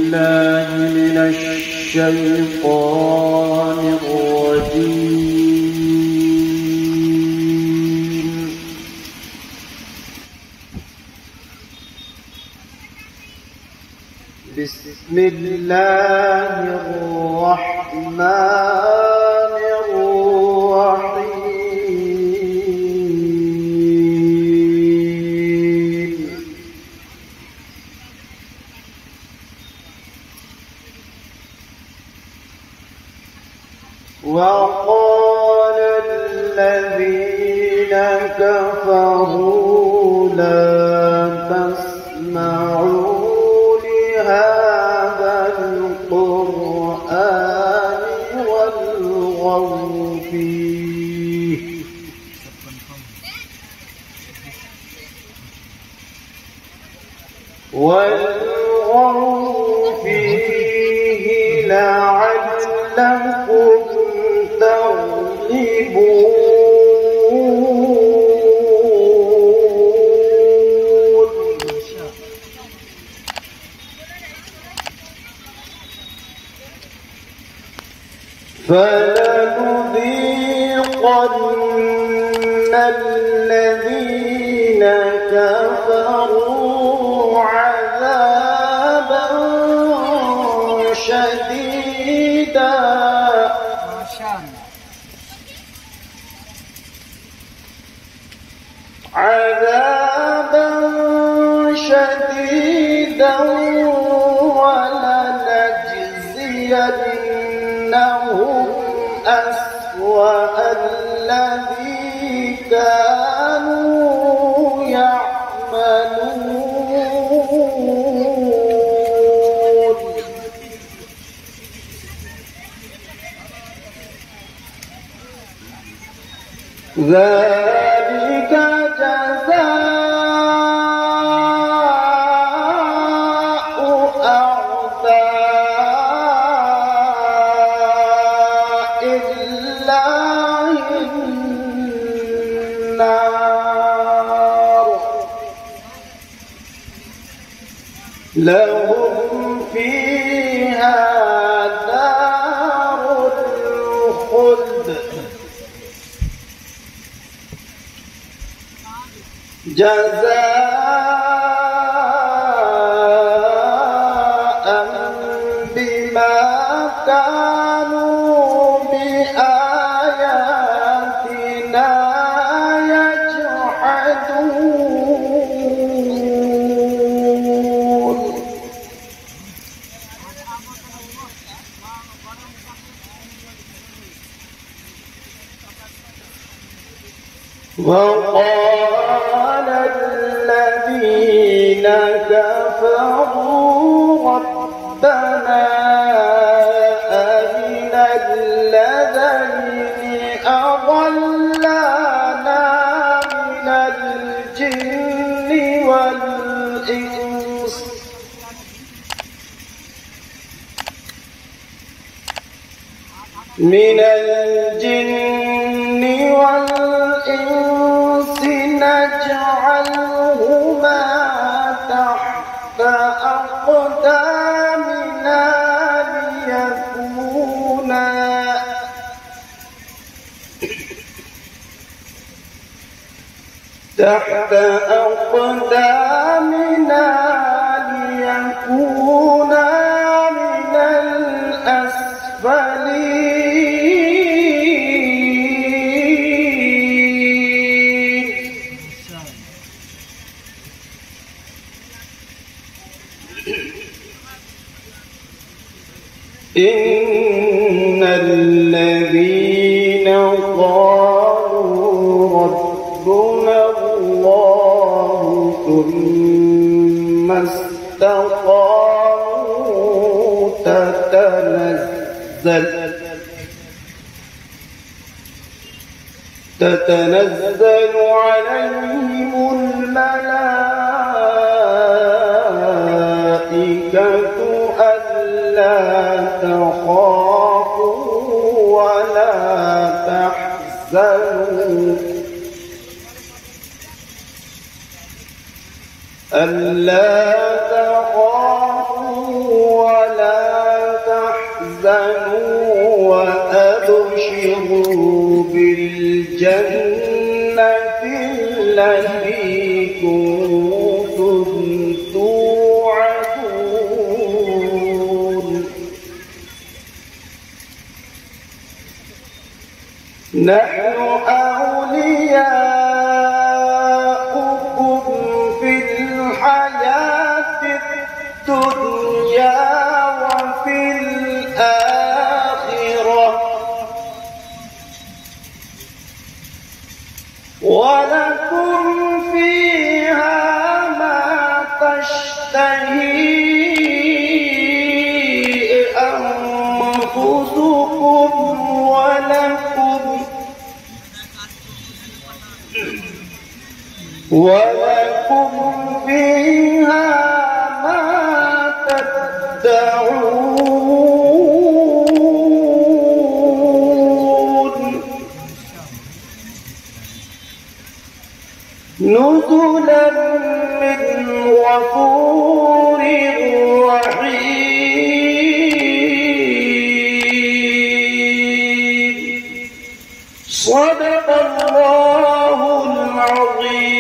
بالله من الشيطان الرجيم. بسم الله الرحمن الرحيم. وقال الذين كفروا لا تسمعوا لهذا القرآن والغوا فيه لعلكم تغلبون. فلنذيقن الذين كفروا عذابا شديدا ولنجزينهم أسوأ الذي كانوا يعملون. ذلك جزاء أعداء الله النار لهم فيها دار الخلد جزاء بما كانوا بآياتنا يجحدون. وقال الذين كفروا ربنا أرنا الذين أضلانا من الجن والإنس نجعلهما تحت أقدامنا ليكونا من الأسفلين. إن الذين قالوا ربنا الله ثم استقاموا تتنزل عليهم الملائكة ألا تخافوا ولا تحزنوا ولا نحن أولياؤكم في الحياة الدنيا وفي الآخرة ولكم فيها ما تشتهي أنفسكم ولكم فيها ما تدعون نزلا من غفور رحيم. صدق الله العظيم.